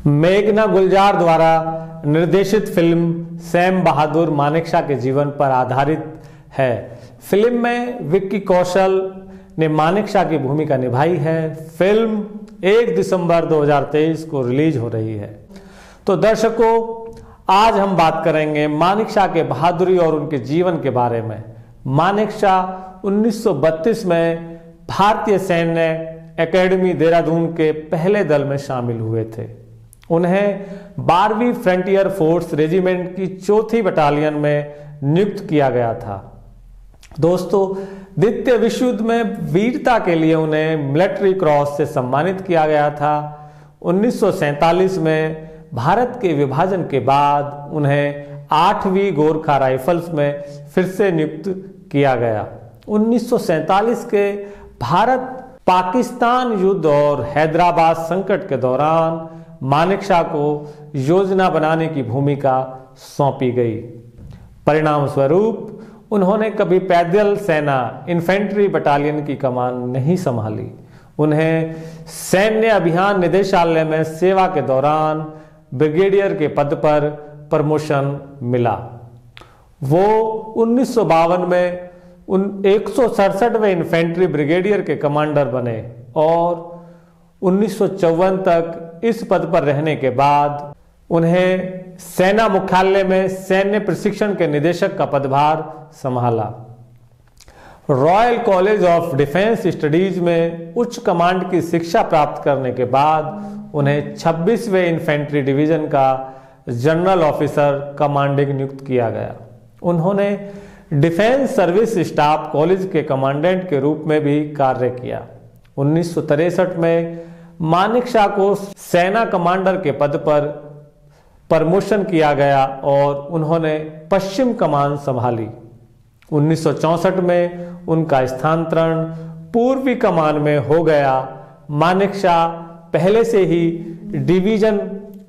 मेघना गुलजार द्वारा निर्देशित फिल्म सैम बहादुर मानेकशॉ के जीवन पर आधारित है। फिल्म में विक्की कौशल ने मानेकशॉ की भूमिका निभाई है। फिल्म 1 दिसंबर 2023 को रिलीज हो रही है। तो दर्शकों, आज हम बात करेंगे मानेकशॉ के बहादुरी और उनके जीवन के बारे में। मानेकशॉ 1932 में भारतीय सैन्य एकेडमी देहरादून के पहले दल में शामिल हुए थे। उन्हें 12वीं फ्रंटियर फोर्स रेजिमेंट की 4थी बटालियन में नियुक्त किया गया था। दोस्तों, द्वितीय विश्व युद्ध में वीरता के लिए उन्हें मिलिट्री क्रॉस से सम्मानित किया गया था। 1947 में भारत के विभाजन के बाद उन्हें 8वीं गोरखा राइफल्स में फिर से नियुक्त किया गया। 1947 के भारत पाकिस्तान युद्ध और हैदराबाद संकट के दौरान मानेकशॉ को योजना बनाने की भूमिका सौंपी गई। परिणाम स्वरूप उन्होंने कभी पैदल सेना इन्फेंट्री बटालियन की कमान नहीं संभाली। उन्हें सैन्य अभियान निदेशालय में सेवा के दौरान ब्रिगेडियर के पद पर प्रमोशन मिला। वो 1952 में 167वें इन्फेंट्री ब्रिगेडियर के कमांडर बने और 1954 तक इस पद पर रहने के बाद उन्हें सेना मुख्यालय में सैन्य प्रशिक्षण के निदेशक का पदभार संभाला। Royal college of defence studies में उच्च कमांड की शिक्षा प्राप्त करने के बाद उन्हें 26वें इन्फेंट्री डिवीजन का जनरल ऑफिसर कमांडिंग नियुक्त किया गया। उन्होंने डिफेंस सर्विस स्टाफ कॉलेज के कमांडेंट के रूप में भी कार्य किया। 1963 में मानेकशॉ को सेना कमांडर के पद पर प्रमोशन किया गया और उन्होंने पश्चिम कमान संभाली। 1964 में उनका स्थानांतरण पूर्वी कमान में हो गया। मानेकशॉ पहले से ही डिवीजन,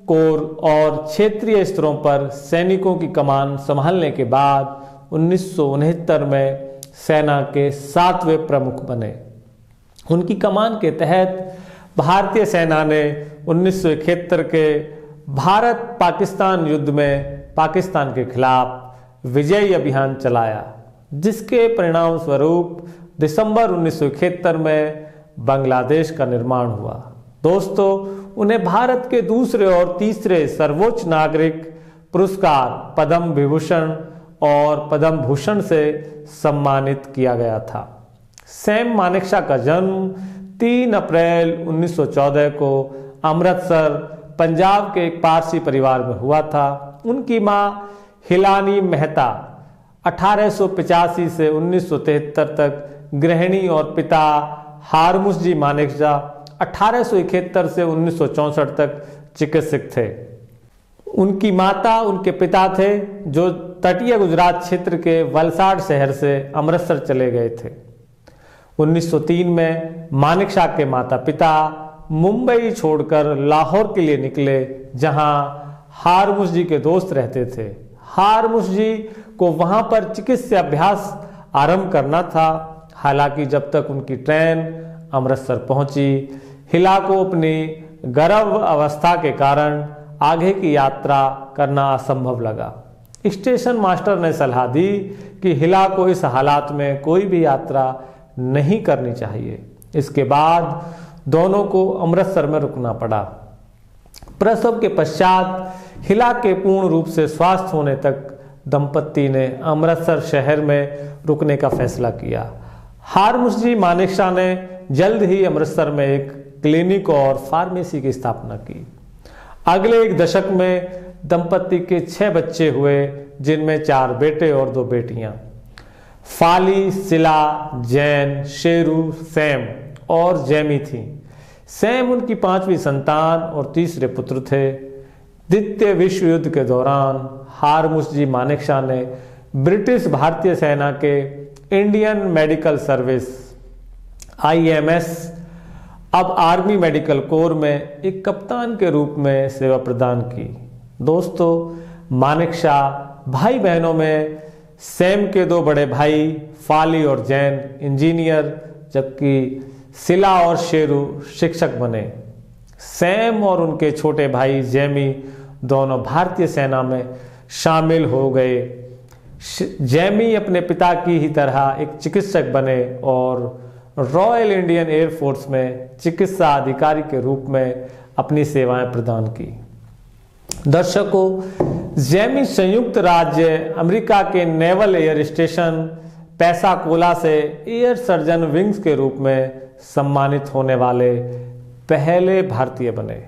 कोर और क्षेत्रीय स्तरों पर सैनिकों की कमान संभालने के बाद 1969 में सेना के 7वें प्रमुख बने। उनकी कमान के तहत भारतीय सेना ने 1971 के भारत पाकिस्तान युद्ध में पाकिस्तान के खिलाफ विजयी अभियान चलाया, जिसके परिणाम स्वरूप दिसंबर 1971 में बांग्लादेश का निर्माण हुआ। दोस्तों, उन्हें भारत के दूसरे और तीसरे सर्वोच्च नागरिक पुरस्कार पद्म विभूषण और पद्म भूषण से सम्मानित किया गया था। सैम मानेकशॉ का जन्म 3 अप्रैल 1914 को अमृतसर, पंजाब के एक पारसी परिवार में हुआ था। उनकी मां हिलानी मेहता 1885 से 1973 तक गृहिणी और पिता हारमुसजी मानेकशॉ 1871 से 1964 तक चिकित्सक थे। उनकी माता उनके पिता थे, जो तटीय गुजरात क्षेत्र के वलसाड शहर से अमृतसर चले गए थे। 1903 में मानेकशॉ के माता पिता मुंबई छोड़कर लाहौर के लिए निकले, जहां हारमुसजी के दोस्त रहते थे। हारमुसजी को वहां पर चिकित्सा अभ्यास आरंभ करना था। हालांकि जब तक उनकी ट्रेन अमृतसर पहुंची, हिला को अपनी गर्भ अवस्था के कारण आगे की यात्रा करना असंभव लगा। स्टेशन मास्टर ने सलाह दी कि हिला को इस हालात में कोई भी यात्रा नहीं करनी चाहिए। इसके बाद दोनों को अमृतसर में रुकना पड़ा। प्रसव के पश्चात हिला के पूर्ण रूप से स्वस्थ होने तक दंपति ने अमृतसर शहर में रुकने का फैसला किया। हारमुसजी मानेकशॉ ने जल्द ही अमृतसर में एक क्लिनिक और फार्मेसी की स्थापना की। अगले एक दशक में दंपति के 6 बच्चे हुए, जिनमें 4 बेटे और 2 बेटियां। फाली, सिला, जैन, शेरू, सैम और जैमी थी। सैम उनकी 5वीं संतान और तीसरे पुत्र थे। द्वितीय विश्व युद्ध के दौरान हारमुसजी मानेकशॉ ने ब्रिटिश भारतीय सेना के इंडियन मेडिकल सर्विस IMS, अब आर्मी मेडिकल कोर में एक कप्तान के रूप में सेवा प्रदान की। दोस्तों, मानेकशॉ भाई बहनों में सैम के 2 बड़े भाई फाली और जैन इंजीनियर, जबकि सिला और शेरू शिक्षक बने। सैम और उनके छोटे भाई जेमी दोनों भारतीय सेना में शामिल हो गए। जेमी अपने पिता की ही तरह एक चिकित्सक बने और रॉयल इंडियन एयरफोर्स में चिकित्सा अधिकारी के रूप में अपनी सेवाएं प्रदान की। दर्शकों, जेमी संयुक्त राज्य अमेरिका के नेवल एयर स्टेशन पेसाकोला से एयर सर्जन विंग्स के रूप में सम्मानित होने वाले पहले भारतीय बने।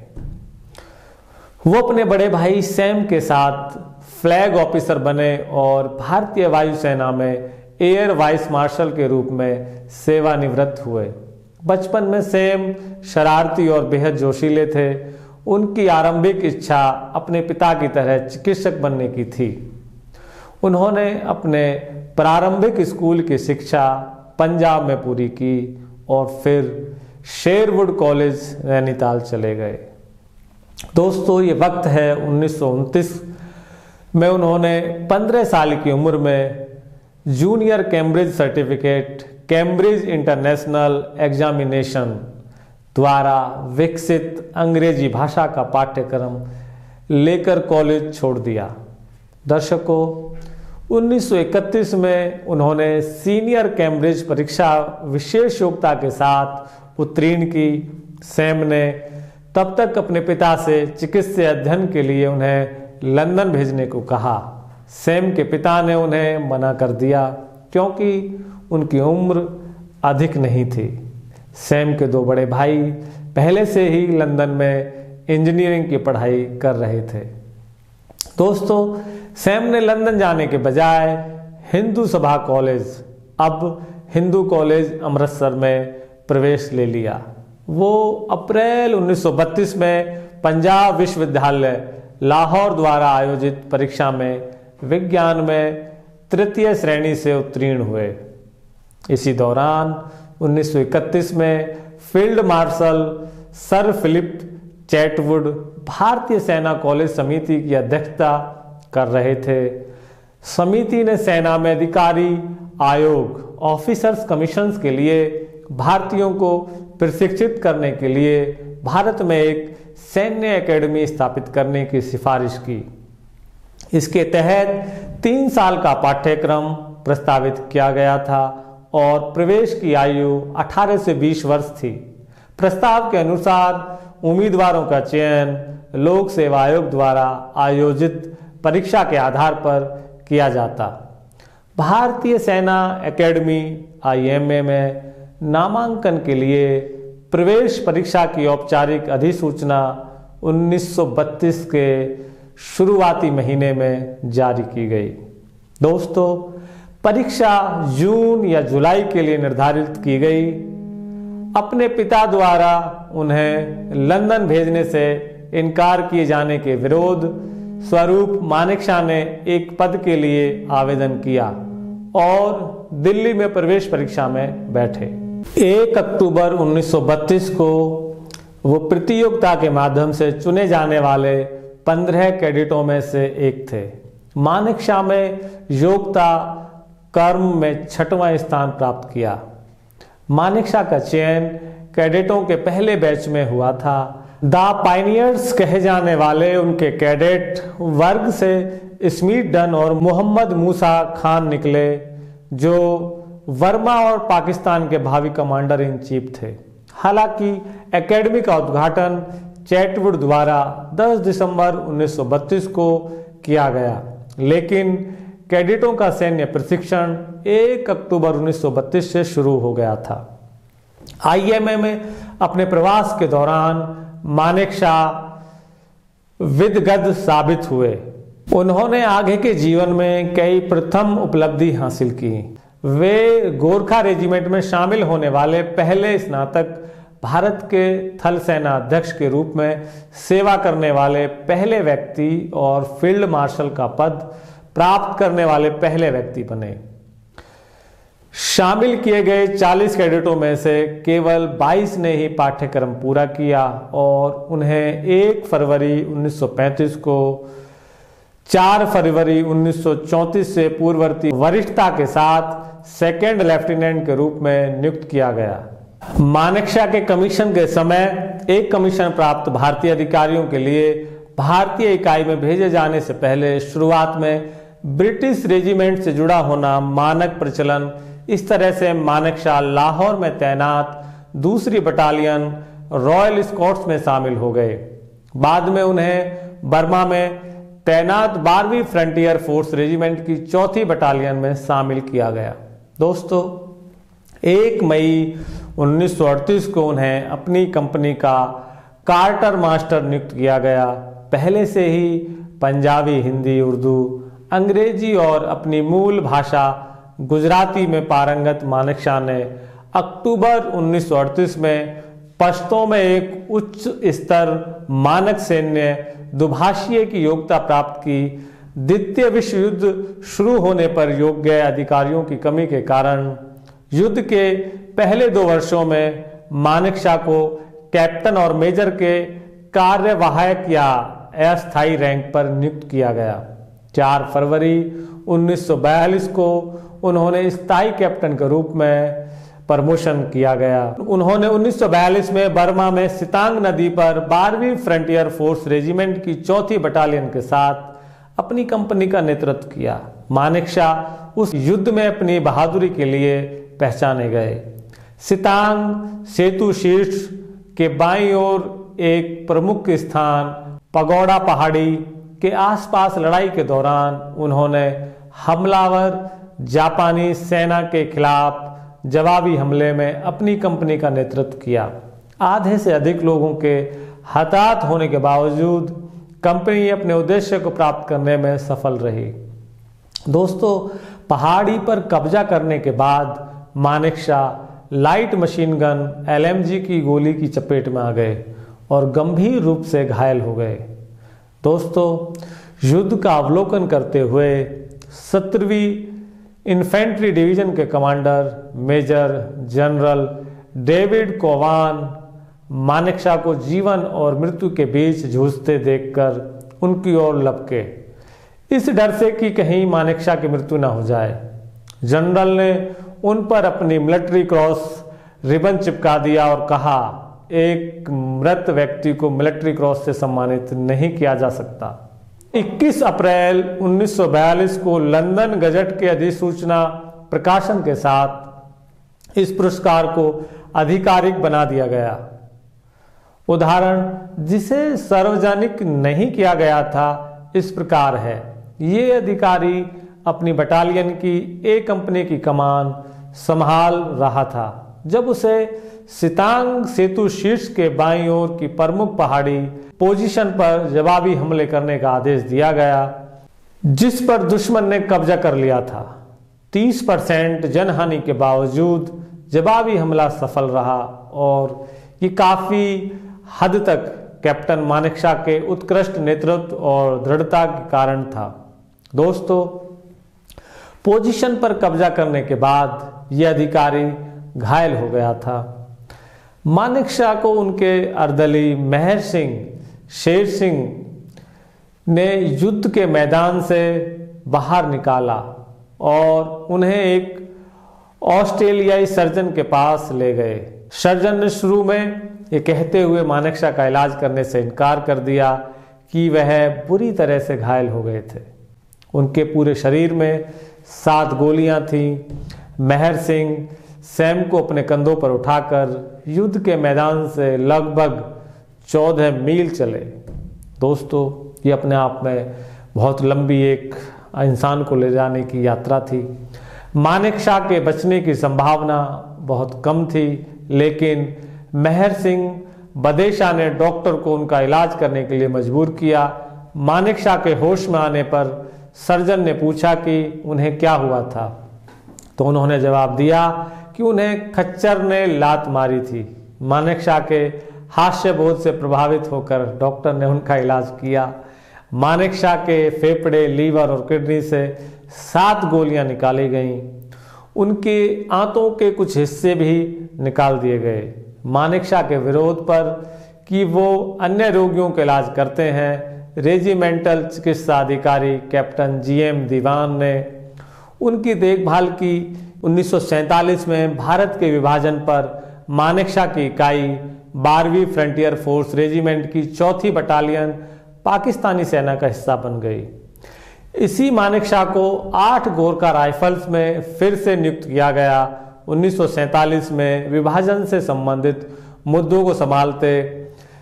वो अपने बड़े भाई सैम के साथ फ्लैग ऑफिसर बने और भारतीय वायुसेना में एयर वाइस मार्शल के रूप में सेवानिवृत्त हुए। बचपन में सैम शरारती और बेहद जोशीले थे। उनकी आरंभिक इच्छा अपने पिता की तरह चिकित्सक बनने की थी। उन्होंने अपने प्रारंभिक स्कूल की शिक्षा पंजाब में पूरी की और फिर शेरवुड कॉलेज नैनीताल चले गए। दोस्तों, ये वक्त है 1929 में। उन्होंने 15 साल की उम्र में junior Cambridge certificate Cambridge international examination द्वारा विकसित अंग्रेजी भाषा का पाठ्यक्रम लेकर कॉलेज छोड़ दिया। दर्शकों, 1931 में उन्होंने सीनियर कैम्ब्रिज परीक्षा विशेष योग्यता के साथ उत्तीर्ण की। सैम ने तब तक अपने पिता से चिकित्सा अध्ययन के लिए उन्हें लंदन भेजने को कहा। सैम के पिता ने उन्हें मना कर दिया क्योंकि उनकी उम्र अधिक नहीं थी। सैम के 2 बड़े भाई पहले से ही लंदन में इंजीनियरिंग की पढ़ाई कर रहे थे। दोस्तों, सैम ने लंदन जाने के बजाय हिंदू सभा कॉलेज, अब हिंदू कॉलेज अमृतसर में प्रवेश ले लिया। वो अप्रैल 1932 में पंजाब विश्वविद्यालय लाहौर द्वारा आयोजित परीक्षा में विज्ञान में तृतीय श्रेणी से उत्तीर्ण हुए। इसी दौरान 1931 में field marshal sir Philip Chetwode भारतीय सेना कॉलेज समिति की अध्यक्षता कर रहे थे। समिति ने सेना में अधिकारी आयोग ऑफिसर्स कमीशंस के लिए भारतीयों को प्रशिक्षित करने के लिए भारत में एक सैन्य एकेडमी स्थापित करने की सिफारिश की। इसके तहत 3 साल का पाठ्यक्रम प्रस्तावित किया गया था और प्रवेश की आयु 18 से 20 वर्ष थी। प्रस्ताव के अनुसार उम्मीदवारों का चयन लोक सेवा आयोग द्वारा आयोजित परीक्षा के आधार पर किया जाता। भारतीय सेना एकेडमी IMA में नामांकन के लिए प्रवेश परीक्षा की औपचारिक अधिसूचना 1932 के शुरुआती महीने में जारी की गई। दोस्तों, परीक्षा जून या जुलाई के लिए निर्धारित की गई। अपने पिता द्वारा उन्हें लंदन भेजने से इनकार किए जाने के विरोध स्वरूप मानेकशॉ ने एक पद के लिए आवेदन किया और दिल्ली में प्रवेश परीक्षा में बैठे। 1 अक्टूबर 1932 को वो प्रतियोगिता के माध्यम से चुने जाने वाले 15 कैडेटों में से एक थे। मानेकशॉ में योग्यता क्रम में 6वां स्थान प्राप्त किया। मानेकशॉ का चयन कैडेटों के पहले बैच में हुआ था। द पायनियर्स कहे जाने वाले उनके कैडेट वर्ग से स्मिथ डन और मोहम्मद मूसा खान निकले, जो वर्मा और पाकिस्तान के भावी कमांडर इन चीफ थे। हालांकि एकेडमी का उद्घाटन चैटवुड द्वारा 10 दिसंबर 1932 को किया गया, लेकिन कैडेटों का सैन्य प्रशिक्षण 1 अक्टूबर 1932 से शुरू हो गया था। IMA में अपने प्रवास के दौरान मानेकशॉ विदगद साबित हुए। उन्होंने आगे के जीवन में कई प्रथम उपलब्धि हासिल की। वे गोरखा रेजिमेंट में शामिल होने वाले पहले स्नातक, भारत के थल सेना अध्यक्ष के रूप में सेवा करने वाले पहले व्यक्ति और फील्ड मार्शल का पद प्राप्त करने वाले पहले व्यक्ति बने। शामिल किए गए 40 कैडेटों में से केवल 22 ने ही पाठ्यक्रम पूरा किया और उन्हें 1 फरवरी 1935 को 4 फरवरी 1934 से पूर्ववर्ती वरिष्ठता के साथ सेकेंड लेफ्टिनेंट के रूप में नियुक्त किया गया। मानेकशॉ के कमीशन के समय एक कमीशन प्राप्त भारतीय अधिकारियों के लिए भारतीय इकाई में भेजे जाने से पहले शुरुआत में ब्रिटिश रेजिमेंट से जुड़ा होना मानक प्रचलन। इस तरह से मानेकशॉ लाहौर में तैनात दूसरी बटालियन रॉयल स्कॉट्स में शामिल हो गए। बाद में उन्हें बर्मा में तैनात 12वीं फ्रंटियर फोर्स रेजिमेंट की 4थी बटालियन में शामिल किया गया। दोस्तों, 1 मई 1938 को उन्हें अपनी कंपनी का कार्टर मास्टर नियुक्त किया गया। पहले से ही पंजाबी, हिंदी, उर्दू, अंग्रेजी और अपनी मूल भाषा गुजराती में पारंगत मानेकशॉ ने अक्टूबर 1938 में पश्तो में एक उच्च स्तर मानक सैन्य दुभाषीय की योग्यता प्राप्त की। द्वितीय विश्व युद्ध शुरू होने पर योग्य अधिकारियों की कमी के कारण युद्ध के पहले 2 वर्षों में मानेकशॉ को कैप्टन और मेजर के कार्यवाहक या अस्थायी रैंक पर नियुक्त किया गया। 4 फरवरी 1942 को उन्होंने स्थायी कैप्टन के रूप में प्रमोशन किया गया। उन्होंने 1942 में बर्मा में सितांग नदी पर 12वीं फ्रंटियर फोर्स रेजिमेंट की 4थी बटालियन के साथ अपनी कंपनी का नेतृत्व किया। मानेकशॉ उस युद्ध में अपनी बहादुरी के लिए पहचाने गए। सितांग सेतु शीर्ष के बाईं ओर एक प्रमुख स्थान पगोड़ा पहाड़ी के आसपास लड़ाई के दौरान उन्होंने हमलावर जापानी सेना के खिलाफ जवाबी हमले में अपनी कंपनी का नेतृत्व किया। आधे से अधिक लोगों के हताहत होने के बावजूद कंपनी अपने उद्देश्य को प्राप्त करने में सफल रही। दोस्तों, पहाड़ी पर कब्जा करने के बाद Manekshaw light machine gun LMG की गोली की चपेट में आ गए और गंभीर रूप से घायल हो गए। दोस्तों, युद्ध का अवलोकन करते हुए 17वीं इन्फेंट्री डिवीजन के commander major general David Cowan Manekshaw को जीवन और मृत्यु के बीच जूझते देखकर उनकी ओर लपके, इस डर से कि कहीं मानेकशॉ की मृत्यु न हो जाए। जनरल ने उन पर अपनी मिलिट्री क्रॉस रिबन चिपका दिया और कहा, एक मृत व्यक्ति को मिलिट्री क्रॉस से सम्मानित नहीं किया जा सकता। 21 अप्रैल 1942 को लंदन गजट के अधिसूचना प्रकाशन के साथ इस पुरस्कार को आधिकारिक बना दिया गया। उदाहरण जिसे सार्वजनिक नहीं किया गया था इस प्रकार है। ये अधिकारी अपनी बटालियन की A कंपनी की कमान संभाल रहा था जब उसे सितांग सेतु शीर्ष के बाईं ओर की प्रमुख पहाड़ी पोजीशन पर जवाबी हमले करने का आदेश दिया गया, जिस पर दुश्मन ने कब्जा कर लिया था। 30% जनहानि के बावजूद जवाबी हमला सफल रहा और ये काफी हद तक कैप्टन मानेकशॉ के उत्कृष्ट नेतृत्व और दृढ़ता के कारण था। दोस्तों, पोजीशन पर कब्जा करने के बाद यह अधिकारी घायल हो गया था। मानेकशॉ को उनके अर्दली मेहर सिंह शेर सिंह ने युद्ध के मैदान से बाहर निकाला और उन्हें एक ऑस्ट्रेलियाई सर्जन के पास ले गए। सर्जन ने शुरू में ये कहते हुए मानेकशॉ का इलाज करने से इनकार कर दिया कि वह बुरी तरह से घायल हो गए थे। उनके पूरे शरीर में 7 गोलियां थीं। मेहर सिंह सैम को अपने कंधों पर उठाकर युद्ध के मैदान से लगभग 14 मील चले। दोस्तों, ये अपने आप में बहुत लंबी एक इंसान को ले जाने की यात्रा थी। मानेकशॉ के बचने की संभावना बहुत कम थी, लेकिन मेहर सिंह बदेशा ने डॉक्टर को उनका इलाज करने के लिए मजबूर किया। मानेकशॉ के होश में आने पर सर्जन ने पूछा कि उन्हें क्या हुआ था, तो उन्होंने जवाब दिया कि उन्हें खच्चर ने लात मारी थी। मानेकशॉ के हास्य बोध से प्रभावित होकर डॉक्टर ने उनका इलाज किया। मानेकशॉ के फेफड़े, लीवर और किडनी से 7 गोलियां निकाली गईं। उनके आंतों के कुछ हिस्से भी निकाल दिए गए। मानेकशॉ के विरोध पर कि वो अन्य रोगियों का इलाज करते हैं, रेजिमेंटल चिकित्सा अधिकारी कैप्टन GM दीवान ने उनकी देखभाल की। 1947 में भारत के विभाजन पर मानेकशॉ की इकाई 12वीं फ्रंटियर फोर्स रेजिमेंट की 4थी बटालियन पाकिस्तानी सेना का हिस्सा बन गई। इसी मानेकशॉ को 8 गोरखा राइफल्स में फिर से नियुक्त किया गया। 1947 में विभाजन से संबंधित मुद्दों को संभालते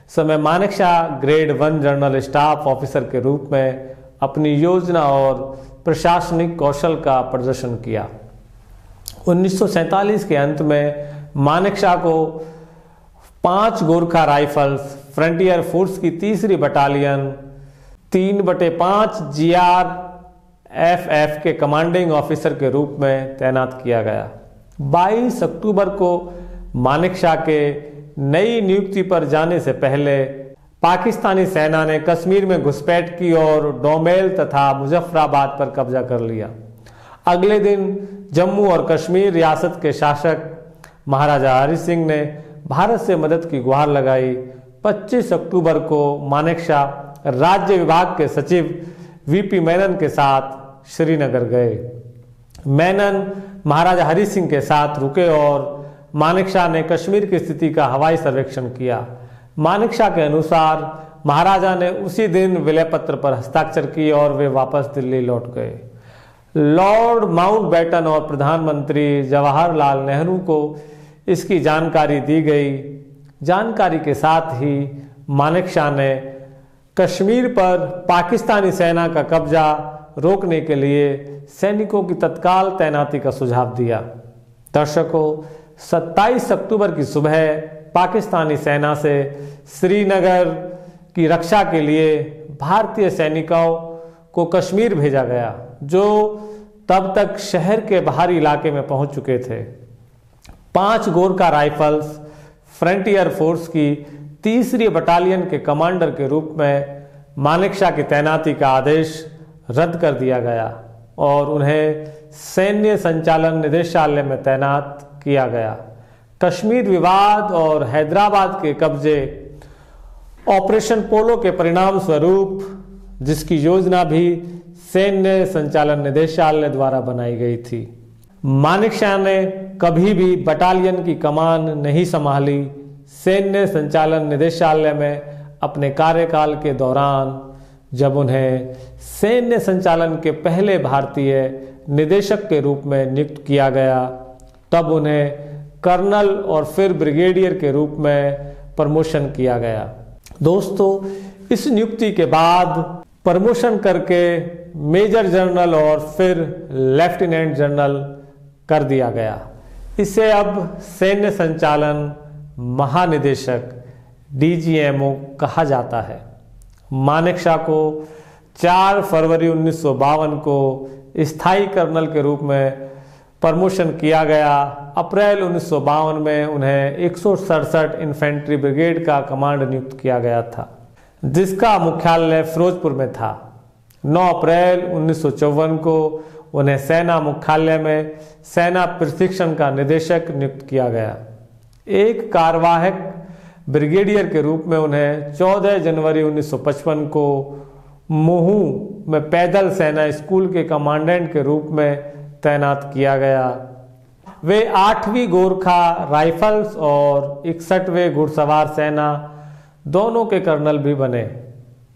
समय Manekshaw grade 1 general staff officer के रूप में अपनी योजना और प्रशासनिक कौशल का प्रदर्शन किया। 1947 के अंत में मानेकशॉ को 5 गोरखा राइफल्स फ्रंटियर फोर्स की 3री बटालियन 3/5 GRFF के कमांडिंग ऑफिसर के रूप में तैनात किया गया। 22 अक्टूबर को मानेकशॉ के नई नियुक्ति पर जाने से पहले पाकिस्तानी सेना ने कश्मीर में घुसपैठ की और डोमेल तथा मुजफ्फराबाद पर कब्जा कर लिया। अगले दिन जम्मू और कश्मीर रियासत के शासक महाराजा हरि सिंह ने भारत से मदद की गुहार लगाई। 25 अक्टूबर को मानेकशॉ राज्य विभाग के सचिव वीपी मेनन के साथ श्रीनगर गए। मेनन महाराजा हरि सिंह के साथ रुके और मानेकशॉ ने कश्मीर की स्थिति का हवाई सर्वेक्षण किया। मानेकशॉ के अनुसार महाराजा ने उसी दिन विलय पत्र पर हस्ताक्षर किए और वे वापस दिल्ली लौट गए। लॉर्ड माउंटबेटन और प्रधानमंत्री जवाहरलाल नेहरू को इसकी जानकारी दी गई। जानकारी के साथ ही मानेकशॉ ने कश्मीर पर पाकिस्तानी सेना का कब्जा रोकने के लिए सैनिकों की तत्काल तैनाती का सुझाव दिया। दर्शकों, 27 अक्टूबर की सुबह पाकिस्तानी सेना से श्रीनगर की रक्षा के लिए भारतीय सैनिकों को कश्मीर भेजा गया, जो तब तक शहर के बाहरी इलाके में पहुंच चुके थे। 5 गोरखा राइफल्स फ्रंटियर फोर्स की 3री बटालियन के कमांडर के रूप में मानेकशॉ की तैनाती का आदेश रद्द कर दिया गया और उन्हें सैन्य संचालन निदेशालय में तैनात किया गया। कश्मीर विवाद और हैदराबाद के कब्जे ऑपरेशन पोलो के परिणाम स्वरूप, जिसकी योजना भी सैन्य संचालन निदेशालय द्वारा बनाई गई थी। मानेकशॉ ने कभी भी बटालियन की कमान नहीं संभाली। सैन्य संचालन निदेशालय में अपने कार्यकाल के दौरान जब उन्हें सैन्य संचालन के पहले भारतीय निदेशक के रूप में नियुक्त किया गया, तब उन्हें कर्नल और फिर ब्रिगेडियर के रूप में प्रमोशन किया गया। दोस्तों, इस नियुक्ति के बाद प्रमोशन करके मेजर जनरल और फिर लेफ्टिनेंट जनरल कर दिया गया। इसे अब सैन्य संचालन महानिदेशक DGMO कहा जाता है। मानेकशॉ को 4 फरवरी 1952 को स्थायी कर्नल के रूप में प्रमोशन किया गया। अप्रैल 1952 में उन्हें 167 इन्फेंट्री ब्रिगेड का कमांड नियुक्त किया गया था, जिसका मुख्यालय फिरोजपुर में था। 9 अप्रैल 1954 को उन्हें सेना मुख्यालय में सेना प्रशिक्षण का निदेशक नियुक्त किया गया। एक कार्यवाहक ब्रिगेडियर के रूप में उन्हें 14 जनवरी 1955 को मुहू में पैदल सेना स्कूल के कमांडेंट के रूप में तैनात किया गया। वे 8वीं गोरखा राइफल्स और 61वें घुड़सवार सेना दोनों के कर्नल भी बने।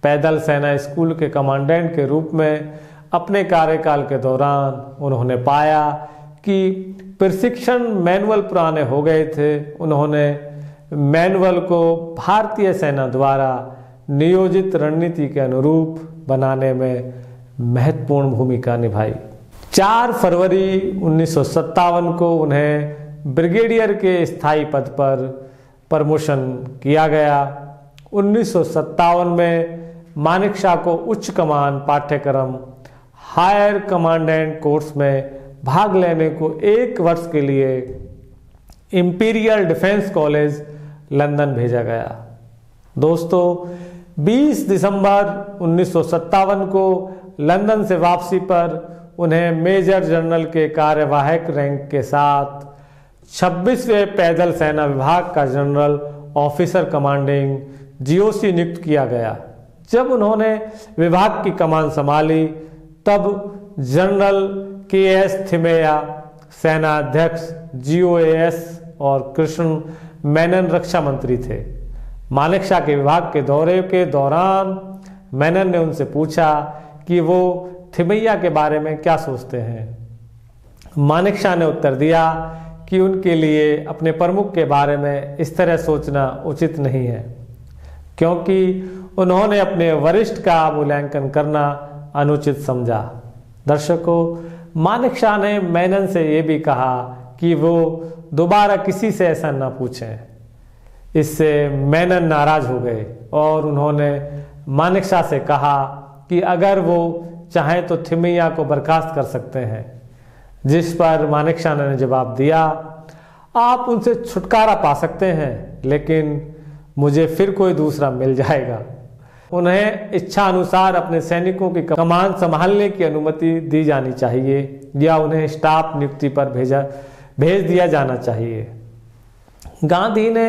पैदल सेना स्कूल के कमांडेंट के रूप में अपने कार्यकाल के दौरान उन्होंने पाया कि प्रशिक्षण मैनुअल पुराने हो गए थे। उन्होंने मैनुअल को भारतीय सेना द्वारा नियोजित रणनीति के अनुरूप बनाने में महत्वपूर्ण भूमिका निभाई। 4 फरवरी 1957 को उन्हें ब्रिगेडियर के स्थायी पद पर प्रमोशन किया गया। 1957 में मानेकशॉ को उच्च कमान पाठ्यक्रम हायर कमांडेंट कोर्स में भाग लेने को 1 वर्ष के लिए इंपीरियल डिफेंस कॉलेज लंदन भेजा गया। दोस्तों, 20 दिसंबर 1957 को लंदन से वापसी पर उन्हें मेजर जनरल के कार्यवाहक रैंक के साथ 26वें पैदल सेना विभाग का जनरल ऑफिसर कमांडिंग GOC नियुक्त किया गया। जब उन्होंने विभाग की कमान संभाली, तब जनरल KS थिमैया सेना अध्यक्ष GOAS और कृष्ण मेनन रक्षा मंत्री थे। मानेकशॉ के विभाग के दौरे के दौरान मेनन ने उनसे पूछा कि वो थिमैया के बारे में क्या सोचते हैं। मानेकशॉ ने उत्तर दिया कि उनके लिए अपने प्रमुख के बारे में इस तरह सोचना उचित नहीं है, क्योंकि उन्होंने अपने वरिष्ठ का मूल्यांकन करना अनुचित समझा। दर्शकों, मानेकशॉ ने मेनन से ये भी कहा कि वो दोबारा किसी से ऐसा ना पूछें। इससे मेनन नाराज हो गए और उन्होंने मानेकशॉ से कहा कि अगर वो चाहें तो थिमैया को बर्खास्त कर सकते हैं। जिस पर मानेकशॉ ने जवाब दिया, आप उनसे छुटकारा पा सकते हैं, लेकिन मुझे फिर कोई दूसरा मिल जाएगा। उन्हें इच्छा अनुसार अपने सैनिकों की कमान संभालने की अनुमति दी जानी चाहिए या उन्हें स्टाफ नियुक्ति पर भेज दिया जाना चाहिए। गांधी ने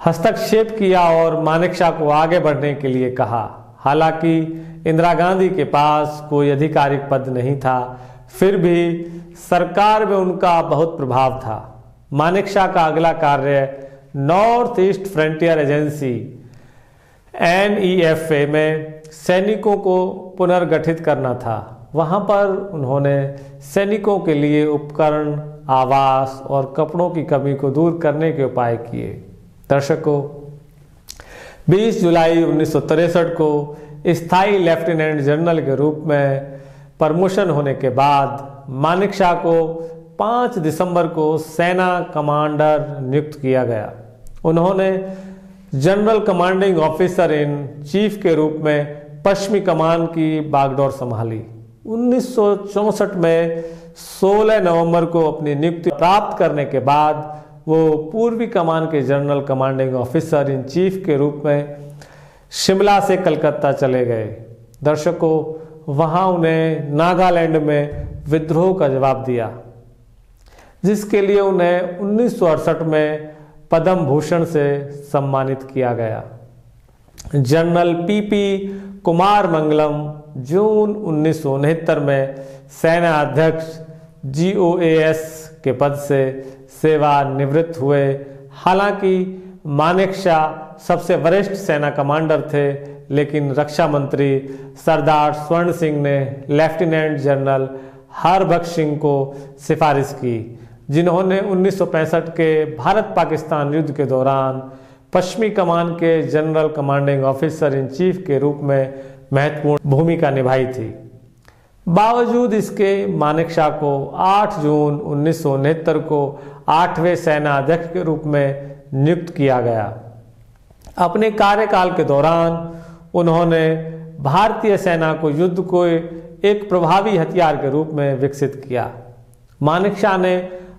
हस्तक्षेप किया और मानेकशॉ को आगे बढ़ने के लिए कहा। हालांकि इंदिरा गांधी के पास कोई आधिकारिक पद नहीं था, फिर भी सरकार में उनका बहुत प्रभाव था। मानेकशॉ का अगला कार्य north east frontier agency NEFA में सैनिकों को पुनर्गठित करना था। वहां पर उन्होंने सैनिकों के लिए उपकरण, आवास और कपड़ों की कमी को दूर करने के उपाय किए। दर्शकों, 20 जुलाई 1963 को स्थायी लेफ्टिनेंट जनरल के रूप में प्रमोशन होने के बाद मानेकशॉ को 5 दिसंबर को सेना कमांडर नियुक्त किया गया। उन्होंने general commanding officer in chief के रूप में पश्चिमी कमान की बागडोर संभाली। 1964 में 16 नवंबर को अपनी नियुक्ति प्राप्त करने के बाद वो पूर्वी कमान के general commanding officer in chief के रूप में शिमला से कलकत्ता चले गए। दर्शकों, वहां उन्हें नागालैंड में विद्रोह का जवाब दिया, जिसके लिए उन्हें 1968 में पद्म भूषण से सम्मानित किया गया। जनरल PP कुमार मंगलम जून 1969 में सेना अध्यक्ष GOAS के पद से सेवानिवृत्त हुए। हालांकि मानेकशॉ सबसे वरिष्ठ सेना कमांडर थे, लेकिन रक्षा मंत्री सरदार स्वर्ण सिंह ने लेफ्टिनेंट जनरल हरबख्श सिंह को सिफारिश की, जिन्होंने 1965 के भारत पाकिस्तान युद्ध के दौरान पश्चिमी कमान के general commanding officer in chief के रूप में महत्वपूर्ण भूमिका निभाई थी। बावजूद इसके मानेकशॉ को 8 जून 1969 को 8वें सेना अध्यक्ष के रूप में नियुक्त किया गया। अपने कार्यकाल के दौरान उन्होंने भारतीय सेना को युद्ध को एक प्रभावी हथियार के रूप में विकसित किया। मानेकशॉ ने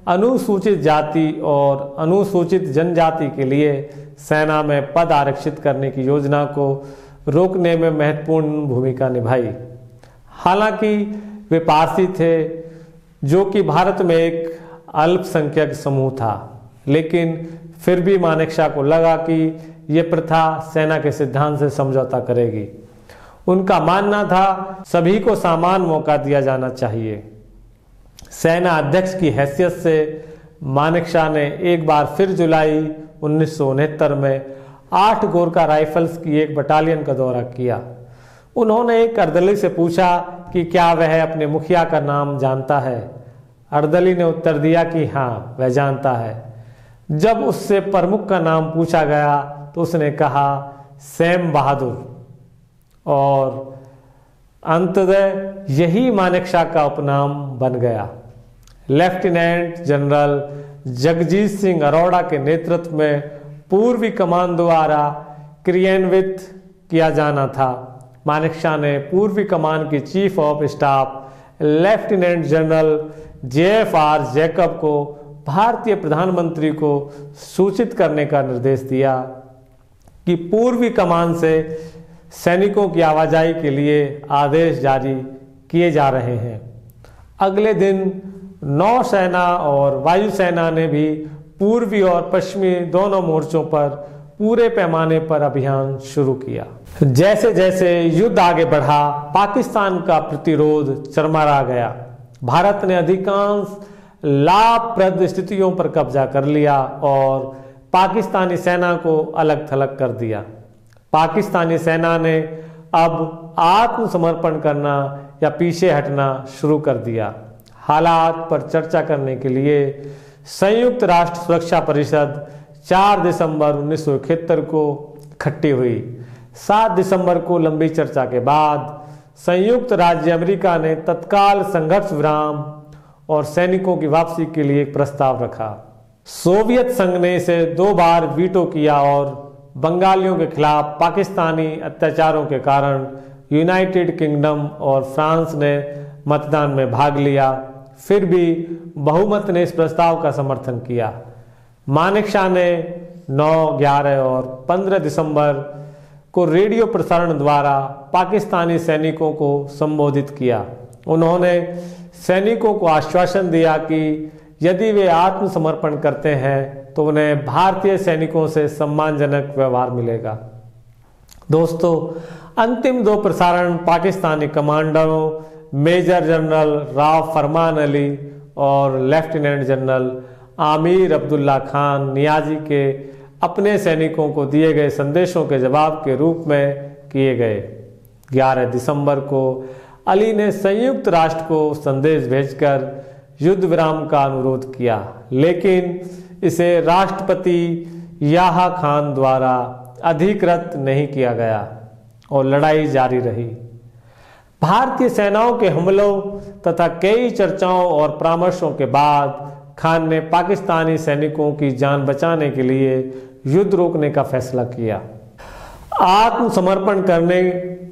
अनुसूचित जाति और अनुसूचित जनजाति के लिए सेना में पद आरक्षित करने की योजना को रोकने में महत्वपूर्ण भूमिका निभाई। हालांकि वे पारसी थे, जो कि भारत में एक अल्पसंख्यक समूह था, लेकिन फिर भी मानेकशॉ को लगा कि यह प्रथा सेना के सिद्धांत से समझौता करेगी। उनका मानना था सभी को समान मौका दिया जाना चाहिए। सेना अध्यक्ष की हैसियत से मानेकशॉ ने एक बार फिर जुलाई 1969 में 8 गोरखा राइफल्स की एक बटालियन का दौरा किया। उन्होंने एक अर्दली से पूछा कि क्या वह अपने मुखिया का नाम जानता है। अर्दली ने उत्तर दिया कि हाँ, वह जानता है। जब उससे प्रमुख का नाम पूछा गया तो उसने कहा सैम बहादुर, और अंततः यही मानेकशॉ का उपनाम बन गया। लेफ्टिनेंट जनरल जगजीत सिंह अरोड़ा के नेतृत्व में पूर्वी कमान द्वारा क्रियान्वित किया जाना था। मानेकशॉ ने पूर्वी कमान की chief of staff lieutenant general JFR Jacob को भारतीय प्रधानमंत्री को सूचित करने का निर्देश दिया कि पूर्वी कमान से सैनिकों की आवाजाही के लिए आदेश जारी किए जा रहे हैं। अगले दिन नौसेना और वायुसेना ने भी पूर्वी और पश्चिमी दोनों मोर्चों पर पूरे पैमाने पर अभियान शुरू किया। जैसे जैसे युद्ध आगे बढ़ा, पाकिस्तान का प्रतिरोध चरमरा गया। भारत ने अधिकांश लाभप्रद स्थितियों पर कब्जा कर लिया और पाकिस्तानी सेना को अलग थलग कर दिया। पाकिस्तानी सेना ने अब आत्मसमर्पण करना या पीछे हटना शुरू कर दिया। हालात पर चर्चा करने के लिए संयुक्त राष्ट्र सुरक्षा परिषद 4 दिसंबर 1971 को इकट्ठी हुई। 7 दिसंबर को लंबी चर्चा के बाद संयुक्त राज्य अमेरिका ने तत्काल संघर्ष विराम और सैनिकों की वापसी के लिए एक प्रस्ताव रखा। सोवियत संघ ने इसे 2 बार वीटो किया और बंगालियों के खिलाफ पाकिस्तानी अत्याचारों के कारण यूनाइटेड किंगडम और फ्रांस ने मतदान में भाग लिया। फिर भी बहुमत ने इस प्रस्ताव का समर्थन किया। मानेकशॉ ने 9, 11 और 15 दिसंबर को रेडियो प्रसारण द्वारा पाकिस्तानी सैनिकों को संबोधित किया। उन्होंने सैनिकों को आश्वासन दिया कि यदि वे आत्मसमर्पण करते हैं तो उन्हें भारतीय सैनिकों से सम्मानजनक व्यवहार मिलेगा। दोस्तों, अंतिम 2 प्रसारण पाकिस्तानी कमांडरों मेजर जनरल राव फरमान अली और लेफ्टिनेंट जनरल आमिर अब्दुल्ला खान नियाजी के अपने सैनिकों को दिए गए संदेशों के जवाब के रूप में किए गए। 11 दिसंबर को अली ने संयुक्त राष्ट्र को संदेश भेजकर युद्ध विराम का अनुरोध किया, लेकिन इसे राष्ट्रपति याहा खान द्वारा अधिकृत नहीं किया गया और लड़ाई जारी रही। भारतीय सेनाओं के हमलों तथा कई चर्चाओं और परामर्शों के बाद खान ने पाकिस्तानी सैनिकों की जान बचाने के लिए युद्ध रोकने का फैसला किया। आत्मसमर्पण करने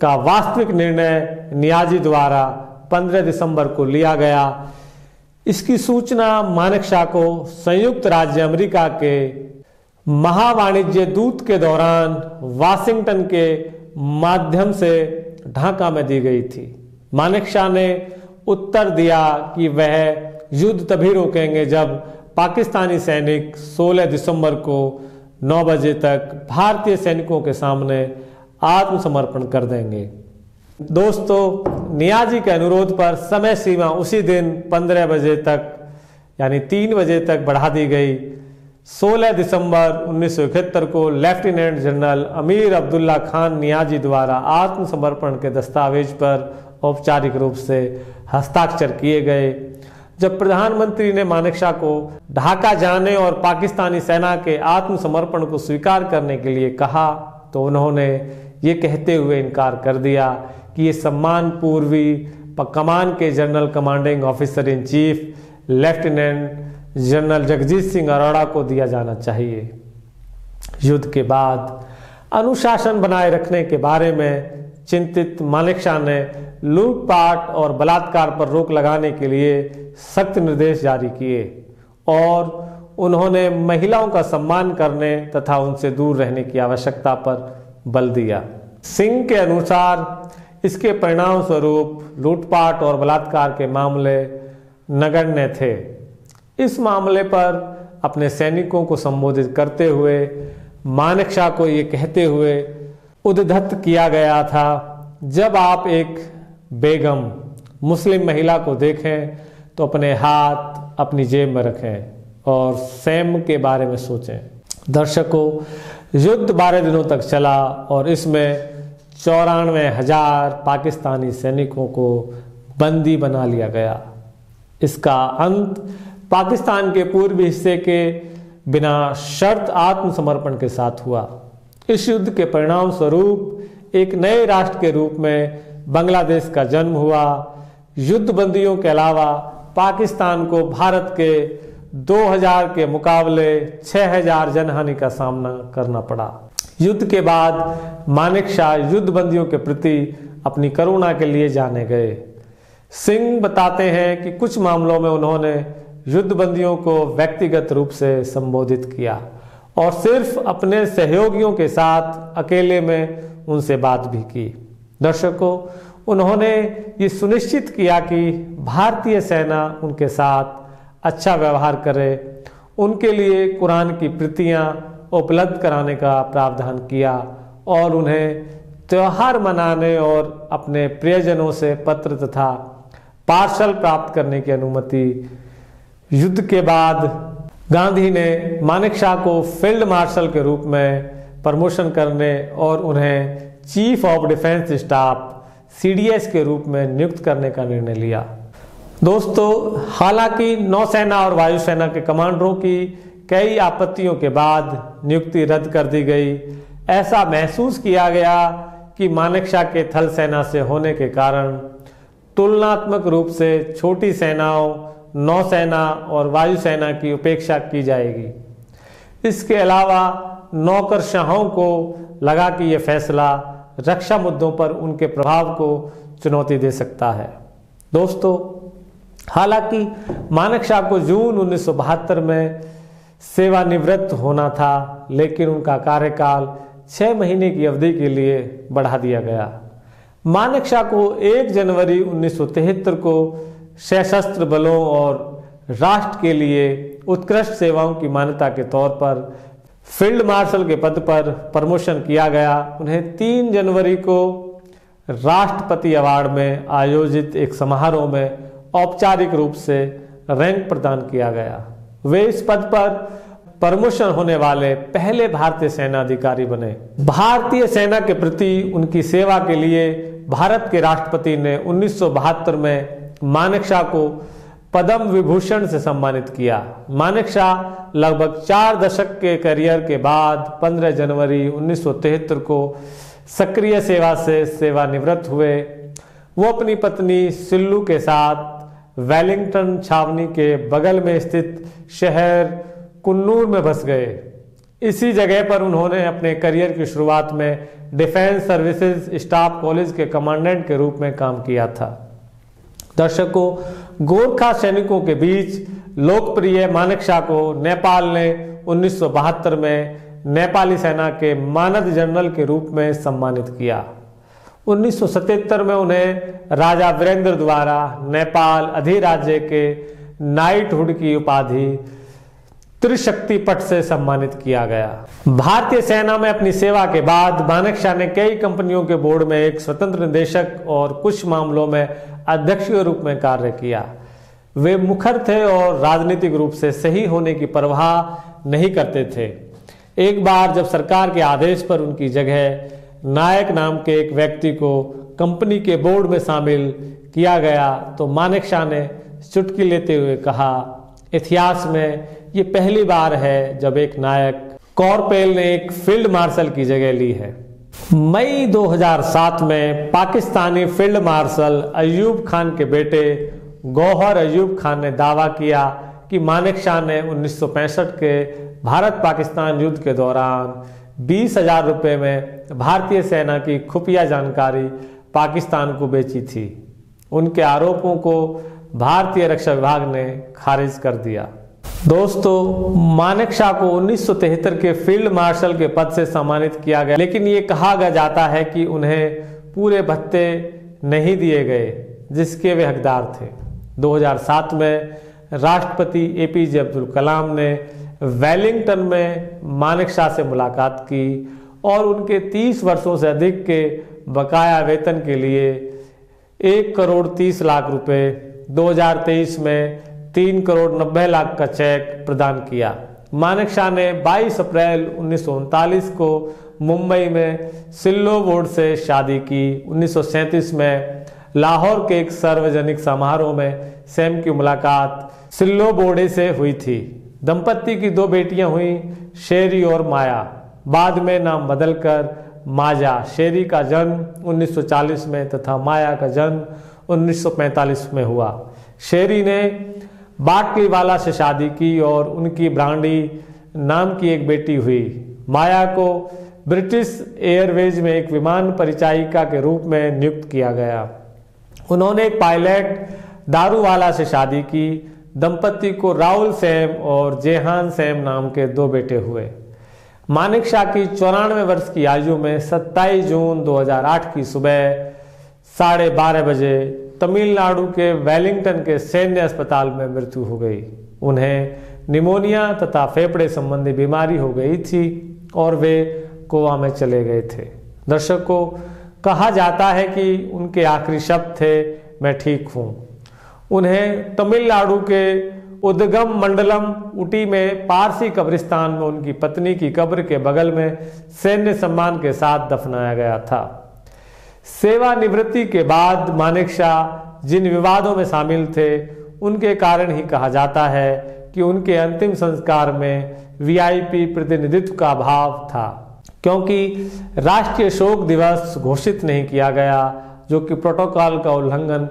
का वास्तविक निर्णय नियाजी द्वारा 15 दिसंबर को लिया गया। इसकी सूचना मानेकशॉ को संयुक्त राज्य अमेरिका के महावाणिज्य दूत के दौरान वाशिंगटन के माध्यम से ढाका में दी गई थी। मानेकशॉ ने उत्तर दिया कि वह युद्ध तभी रोकेंगे जब पाकिस्तानी सैनिक 16 दिसंबर को 9 बजे तक भारतीय सैनिकों के सामने आत्मसमर्पण कर देंगे। दोस्तों, नियाजी के अनुरोध पर समय सीमा उसी दिन 15 बजे तक यानी 3 बजे तक बढ़ा दी गई। 16 दिसंबर 1971 को लेफ्टिनेंट जनरल आमिर अब्दुल्ला खान नियाजी द्वारा आत्मसमर्पण के दस्तावेज पर औपचारिक रूप से हस्ताक्षर किए गए। जब प्रधानमंत्री ने मानेकशॉ को ढाका जाने और पाकिस्तानी सेना के आत्मसमर्पण को स्वीकार करने के लिए कहा तो उन्होंने ये कहते हुए इनकार कर दिया कि ये सम्मान पूर्वी कमान के general commanding officer in chief lieutenant general Jagjit Singh Arora को दिया जाना चाहिए। युद्ध के बाद अनुशासन बनाए रखने के बारे में चिंतित मानेकशॉ ने लूटपाट और बलात्कार पर रोक लगाने के लिए सख्त निर्देश जारी किए और उन्होंने महिलाओं का सम्मान करने तथा उनसे दूर रहने की आवश्यकता पर बल दिया। सिंह के अनुसार इसके परिणाम स्वरूप लूटपाट और बलात्कार के मामले नगण्य थे। इस मामले पर अपने सैनिकों को संबोधित करते हुए मानेकशॉ को ये कहते हुए उद्धत किया गया था, जब आप एक बेगम मुस्लिम महिला को देखें तो अपने हाथ अपनी जेब में रखें और सैम के बारे में सोचें। दर्शकों, युद्ध 12 दिनों तक चला और इसमें 94,000 पाकिस्तानी सैनिकों को बंदी बना लिया गया। इसका अंत पाकिस्तान के पूर्वी हिस्से के बिना शर्त आत्मसमर्पण के साथ हुआ। इस युद्ध के परिणाम स्वरूप एक नए राष्ट्र के रूप में बांग्लादेश का जन्म हुआ। युद्ध बंदियों के अलावा पाकिस्तान को भारत के 2000 के मुकाबले 6000 जनहानि का सामना करना पड़ा। युद्ध के बाद मानेकशॉ युद्ध बंदियों के प्रति अपनी करुणा के लिए जाने गए। सिंह बताते हैं कि कुछ मामलों में उन्होंने युद्ध बंदियों को व्यक्तिगत रूप से संबोधित किया और सिर्फ अपने सहयोगियों के साथ अकेले में उनसे बात भी की। दर्शकों, उन्होंने ये सुनिश्चित किया कि भारतीय सेना उनके साथ अच्छा व्यवहार करे। उनके लिए कुरान की प्रतियां उपलब्ध कराने का प्रावधान किया और उन्हें त्योहार मनाने और अपने प्रियजनों से पत्र तथा पार्सल प्राप्त करने की अनुमति युद्ध के बाद गांधी ने मानेकशॉ को फील्ड मार्शल के रूप में प्रमोशन करने और उन्हें chief of defence staff CDS के रूप में नियुक्त करने का निर्णय लिया। दोस्तों, हालांकि नौसेना और वायुसेना के कमांडरों की कई आपत्तियों के बाद नियुक्ति रद्द कर दी गई। ऐसा महसूस किया गया कि मानेकशॉ के थल सेना से होने के कारण तुलनात्मक रूप से छोटी सेनाओं नौसेना और वायुसेना की उपेक्षा की जाएगी। इसके अलावा नौकरशाहों को लगा कि यह फैसला रक्षा मुद्दों पर उनके प्रभाव को चुनौती दे सकता है। दोस्तों, हालांकि मानेकशॉ को जून 1972 में सेवानिवृत्त होना था, लेकिन उनका कार्यकाल 6 महीने की अवधि के लिए बढ़ा दिया गया। मानेकशॉ को 1 जनवरी 1973 को सशस्त्र बलों और राष्ट्र के लिए उत्कृष्ट सेवाओं की मान्यता के तौर पर फील्ड मार्शल के पद पर प्रमोशन किया गया। उन्हें 3 जनवरी को राष्ट्रपति अवार्ड में आयोजित एक समारोह में औपचारिक रूप से रैंक प्रदान किया गया। वे इस पद पर प्रमोशन होने वाले पहले भारतीय सेना अधिकारी बने। भारतीय सेना के प्रति उनकी सेवा के लिए भारत के राष्ट्रपति ने 1972 में मानेकशॉ को पद्म विभूषण से सम्मानित किया। मानेकशॉ लगभग 4 दशक के करियर के बाद 15 जनवरी 1973 को सक्रिय सेवा से सेवानिवृत्त हुए। वो अपनी पत्नी सिल्लू के साथ वेलिंगटन छावनी के बगल में स्थित शहर कुन्नूर में बस गए। इसी जगह पर उन्होंने अपने करियर की शुरुआत में डिफेंस सर्विसेज स्टाफ कॉलेज के कमांडेंट के रूप में काम किया था। दर्शकों, गोरखा सैनिकों के बीच लोकप्रिय मानेकशॉ को नेपाल ने 1972 में नेपाली सेना के मानद जनरल के रूप में सम्मानित किया। 1977 में उन्हें राजा वीरेंद्र द्वारा नेपाल अधिराज्य के नाइटहुड की उपाधि त्रिशक्ति पट से सम्मानित किया गया। भारतीय सेना में अपनी सेवा के बाद मानेकशॉ ने कई कंपनियों के बोर्ड में एक स्वतंत्र निदेशक और कुछ मामलों में अध्यक्ष के रूप में कार्य किया। वे मुखर थे और राजनीतिक रूप से सही होने की परवाह नहीं करते थे। एक बार जब सरकार के आदेश पर उनकी जगह नायक नाम के एक व्यक्ति को कंपनी के बोर्ड में शामिल किया गया तो मानेकशॉ ने चुटकी लेते हुए कहा, इतिहास में ये पहली बार है जब एक नायक कॉर्पोरल ने एक फील्ड मार्शल की जगह ली है। मई 2007 में पाकिस्तानी फील्ड मार्शल अयूब खान के बेटे गौहर अयूब खान ने दावा किया कि मानेकशॉ ने 1965 के भारत पाकिस्तान युद्ध के दौरान 20,000 रुपये में भारतीय सेना की खुफिया जानकारी पाकिस्तान को बेची थी। उनके आरोपों को भारतीय रक्षा विभाग ने खारिज कर दिया। दोस्तों, मानेकशॉ को 1973 के फील्ड मार्शल के पद से सम्मानित किया गया, लेकिन ये कहा जाता है कि उन्हें पूरे भत्ते नहीं दिए गए जिसके वे हकदार थे। 2007 में राष्ट्रपति APJ अब्दुल कलाम ने वेलिंगटन में मानेकशॉ से मुलाकात की और उनके 30 वर्षों से अधिक के बकाया वेतन के लिए 1,30,00,000 रुपए 2023 में 3,90,00,000 का चेक प्रदान किया। मानेकशॉ ने 22 अप्रैल 1939 को मुंबई में सिल्लो बोर्ड से शादी की। 1937 में लाहौर के एक सार्वजनिक समारोह में सैम की मुलाकात सिल्लो बोर्डे से हुई थी। दंपति की 2 बेटियां हुई, शेरी और माया। बाद में नाम बदलकर माजा। शेरी का जन्म 1940 में तथा माया का जन्म 1945 में हुआ। शेरी ने बाटलीवाला से शादी की और उनकी ब्रांडी नाम की एक बेटी हुई। माया को ब्रिटिश एयरवेज में एक विमान परिचायिका के रूप में नियुक्त किया गया। उन्होंने एक पायलट दारूवाला से शादी की। दंपति को राहुल सैम और जेहान सैम नाम के 2 बेटे हुए। मानेकशॉ की 94 वर्ष की आयु में 27 जून 2008 की सुबह 12:30 बजे तमिलनाडु के वेलिंगटन के सैन्य अस्पताल में मृत्यु हो गई। उन्हें निमोनिया तथा फेफड़े संबंधी बीमारी हो गई थी और वे गोवा में चले गए थे। दर्शकों, कहा जाता है कि उनके आखिरी शब्द थे, मैं ठीक हूँ। उन्हें तमिलनाडु के उद्गम मंडलम ऊटी में पारसी कब्रिस्तान में उनकी पत्नी की कब्र के बगल में सैन्य सम्मान के साथ दफनाया गया था। सेवानिवृत्ति के बाद मानेकशॉ जिन विवादों में शामिल थे उनके कारण ही कहा जाता है कि उनके अंतिम संस्कार में वीआईपी प्रतिनिधित्व का अभाव था, क्योंकि राष्ट्रीय शोक दिवस घोषित नहीं किया गया, जो कि प्रोटोकॉल का उल्लंघन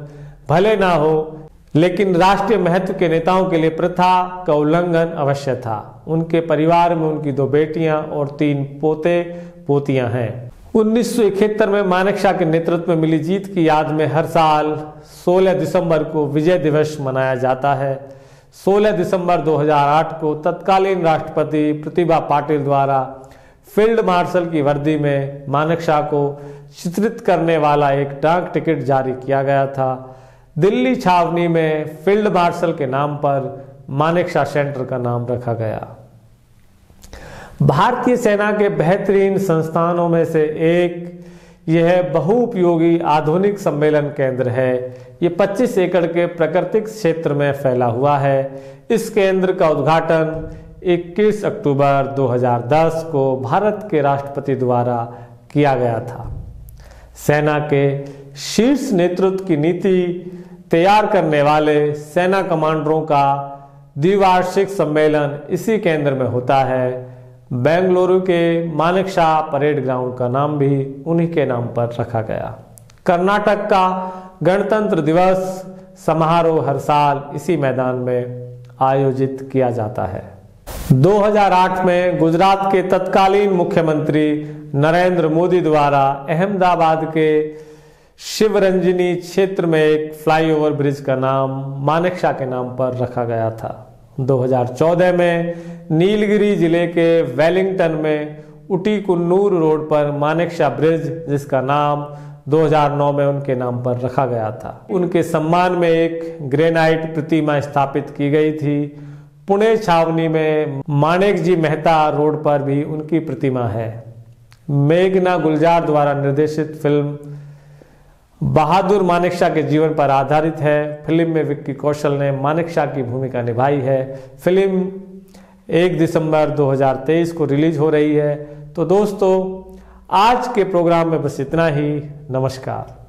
भले ना हो, लेकिन राष्ट्रीय महत्व के नेताओं के लिए प्रथा का उल्लंघन अवश्य था। उनके परिवार में उनकी 2 बेटियां और 3 पोते पोतियां हैं। 1971 में मानेकशॉ के नेतृत्व में मिली जीत की याद में हर साल 16 दिसंबर को विजय दिवस मनाया जाता है। 16 दिसंबर 2008 को तत्कालीन राष्ट्रपति प्रतिभा पाटिल द्वारा फील्ड मार्शल की वर्दी में मानेकशॉ को चित्रित करने वाला एक डाक टिकट जारी किया गया था। दिल्ली छावनी में फील्ड मार्शल के नाम पर मानेकशॉ सेंटर का नाम रखा गया। भारतीय सेना के बेहतरीन संस्थानों में से एक यह बहुउपयोगी आधुनिक सम्मेलन केंद्र है। ये 25 एकड़ के प्राकृतिक क्षेत्र में फैला हुआ है। इस केंद्र का उद्घाटन 21 अक्टूबर 2010 को भारत के राष्ट्रपति द्वारा किया गया था। सेना के शीर्ष नेतृत्व की नीति तैयार करने वाले सेना कमांडरों का द्विवार्षिक सम्मेलन इसी केंद्र में होता है। बेंगलुरु के मानेकशॉ परेड ग्राउंड का नाम भी उन्हीं के नाम पर रखा गया। कर्नाटक का गणतंत्र दिवस समारोह हर साल इसी मैदान में आयोजित किया जाता है। 2008 में गुजरात के तत्कालीन मुख्यमंत्री नरेंद्र मोदी द्वारा अहमदाबाद के शिवरंजनी क्षेत्र में एक फ्लाईओवर ब्रिज का नाम मानेकशॉ के नाम पर रखा गया था। 2014 में नीलगिरी जिले के वेलिंगटन में ऊटी कुन्नूर रोड पर मानेकशॉ ब्रिज, जिसका नाम 2009 में उनके नाम पर रखा गया था, उनके सम्मान में एक ग्रेनाइट प्रतिमा स्थापित की गई थी। पुणे छावनी में माणेकजी मेहता रोड पर भी उनकी प्रतिमा है। मेघना गुलजार द्वारा निर्देशित फिल्म बहादुर मानेकशॉ के जीवन पर आधारित है। फिल्म में विक्की कौशल ने मानेकशॉ की भूमिका निभाई है। फिल्म 1 दिसंबर 2023 को रिलीज हो रही है। तो दोस्तों, आज के प्रोग्राम में बस इतना ही। नमस्कार।